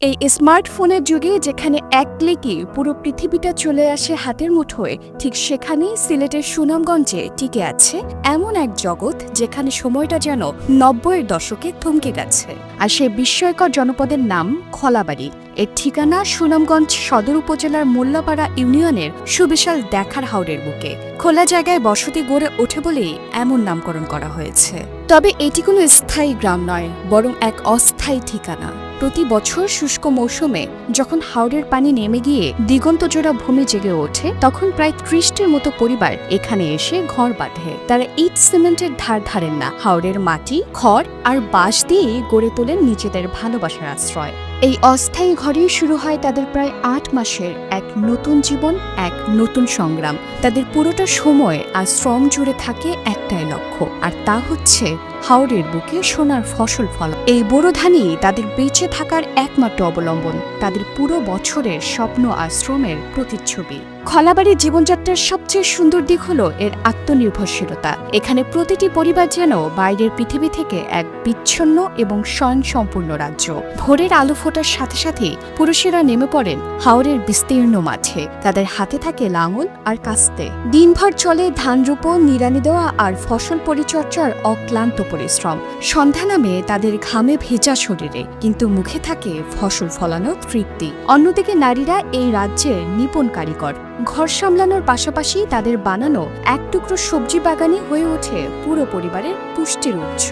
এই স্মার্টফোনের যুগে যেখানে এক ক্লিকে পুরো পৃথিবীটা চলে আসে হাতের মুঠোয়, ঠিক সেখানেই সিলেটের সুনামগঞ্জে টিকে আছে এমন এক জগৎ যেখানে সময়টা যেন ৯০-এর দশকে থমকে গেছে। আর সেই বিস্ময়কর জনপদের নাম খলাবাড়ি। এর ঠিকানা সুনামগঞ্জ সদর উপজেলার মোল্লাপাড়া ইউনিয়নের সুবিশাল দেখার হাওরের বুকে। খোলা জায়গায় বসতি গড়ে ওঠে বলেই এমন নামকরণ করা হয়েছে। তবে এটি কোনো স্থায়ী গ্রাম নয়, বরং এক অস্থায়ী ঠিকানা। প্রতি বছর শুষ্ক মৌসুমে যখন হাওরের পানি নেমে গিয়ে দিগন্তজোড়া ভূমি জেগে ওঠে, তখন প্রায় ৩০টির মতো পরিবার এখানে এসে ঘর বাঁধে। তারা ইট সিমেন্টের ধার ধারেন না, হাওরের মাটি, খড় আর বাঁশ দিয়ে গড়ে তোলেন নিজেদের ভালোবাসার আশ্রয়। এই অস্থায়ী ঘরেই শুরু হয় তাদের প্রায় ৮ মাসের এক নতুন জীবন, এক নতুন সংগ্রাম। তাদের পুরোটা সময় আর শ্রম জুড়ে থাকে একটাই লক্ষ্য, আর তা হচ্ছে হাওরের বুকে সোনার ফসল ফলা। এই বোরো ধানই তাদের বেঁচে থাকার একমাত্র অবলম্বন, তাদের পুরো বছরের স্বপ্ন আর শ্রমের প্রতিচ্ছবি। খলাবাড়ির জীবনযাত্রার সবচেয়ে সুন্দর দিক হল এর আত্মনির্ভরশীলতা। এখানে প্রতিটি পরিবার যেন বাইরের পৃথিবী থেকে এক বিচ্ছিন্ন এবং স্বয়ংসম্পূর্ণ রাজ্য। ভোরের আলো ফোটার সাথে সাথে পুরুষেরা নেমে পড়েন হাওরের বিস্তীর্ণ মাঠে। তাদের হাতে থাকে লাঙল আর কাস্তে। দিনভর চলে ধান রোপণ, নিড়ানি দেওয়া আর ফসল পরিচর্যার অক্লান্ত পরিশ্রম। সন্ধ্যা নামে তাদের ঘামে ভেজা শরীরে, কিন্তু মুখে থাকে ফসল ফলানোর তৃপ্তি। অন্যদিকে নারীরা এই রাজ্যের নিপুণ কারিগর। ঘর সামলানোর পাশাপাশি তাদের বানানো এক টুকরো সবজি বাগানই হয়ে ওঠে পুরো পরিবারের পুষ্টির উৎস।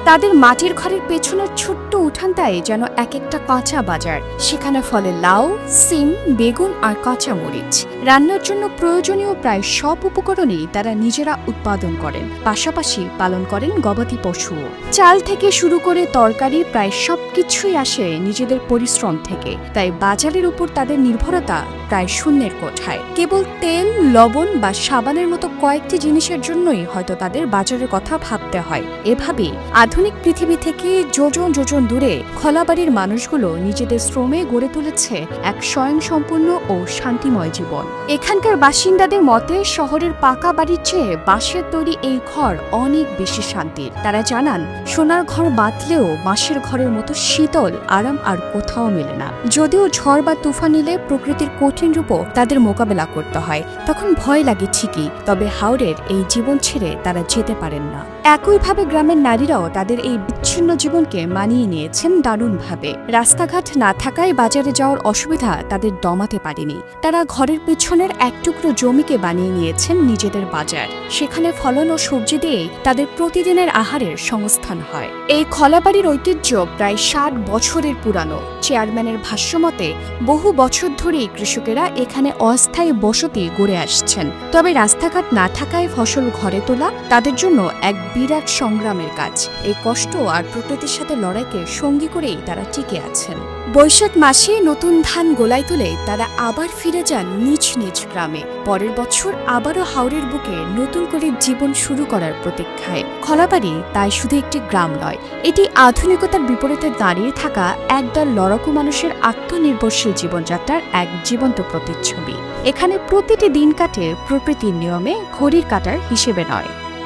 তাদের মাটির ঘরের পেছনের ছোট্ট উঠানটায় যেন এক একটা কাঁচা বাজার। সেখানে ফলে লাউ, সিম, বেগুন আর কাঁচা মরিচ। রান্নার জন্য প্রয়োজনীয় প্রায় সব উপকরণই তারা নিজেরা উৎপাদন করেন, পাশাপাশি পালন করেন গবাদি পশুও। চাল থেকে শুরু করে তরকারি প্রায় সবকিছুই আসে নিজেদের পরিশ্রম থেকে। তাই বাজারের উপর তাদের নির্ভরতা প্রায় শূন্যের কোঠায়। কেবল তেল, লবণ বা সাবানের মতো কয়েকটি জিনিসের জন্যই হয়তো তাদের বাজারের কথা ভাবতে হয়। এভাবেই আধুনিক পৃথিবী থেকে যোজন যোজন দূরে খলাবাড়ির মানুষগুলো নিজেদের শ্রমে গড়ে তুলেছে এক স্বয়ংসম্পূর্ণ ও শান্তিময় জীবন। এখানকার বাসিন্দাদের মতে শহরের পাকা বাড়ির চেয়ে বাঁশের তৈরি এই ঘর অনেক বেশি শান্তির। তারা জানান, সোনার ঘর বাঁধলেও বাঁশের ঘরের মতো শীতল আরাম আর কোথাও মেলে না। যদিও ঝড় বা তুফান এলে প্রকৃতির কঠিন রূপও তাদের মোকাবেলা করতে হয়, তখন ভয় লাগে ঠিকই, তবে হাওরের এই জীবন ছেড়ে তারা যেতে পারেন না। একইভাবে গ্রামের নারীরাও তাদের এই বিচ্ছিন্ন জীবনকে মানিয়ে নিয়েছেন দারুণভাবে। রাস্তাঘাট না থাকায় বাজারে যাওয়ার অসুবিধা তাদের দমাতে পারেনি। তারা ঘরের পিছনের এক টুকরো জমিকে বানিয়ে নিয়েছেন নিজেদের বাজার। সেখানে ফলন ও সবজি দিয়ে তাদের প্রতিদিনের আহারের সংস্থান হয়। এই খলাবাড়ির ঐতিহ্য প্রায় ৬০ বছরের পুরানো। চেয়ারম্যানের ভাষ্যমতে বহু বছর ধরেই কৃষকেরা এখানে অস্থায়ী বসতি গড়ে আসছেন। তবে রাস্তাঘাট না থাকায় ফসল ঘরে তোলা তাদের জন্য এক বিরাট সংগ্রামের কাজ। এই কষ্ট আর প্রকৃতির সাথে লড়াইকে সঙ্গী করেই তারা টিকে আছেন। বৈশাখ মাসে নতুন ধান গোলায় তুলে তারা আবার ফিরে যান নিজ নিজ গ্রামে। পরের বছর আবারও হাওরের বুকে নতুন করে জীবন শুরু করার প্রতীক্ষায়। খলাবাড়ি তাই শুধু একটি গ্রাম নয়, এটি আধুনিকতার বিপরীতে দাঁড়িয়ে থাকা একদল লড়াকু মানুষের আত্মনির্ভরশীল জীবনযাত্রার এক জীবন্ত প্রতিচ্ছবি। এখানে প্রতিটি দিন কাটে প্রকৃতির নিয়মে, ঘড়ির কাঁটার হিসেবে নয়।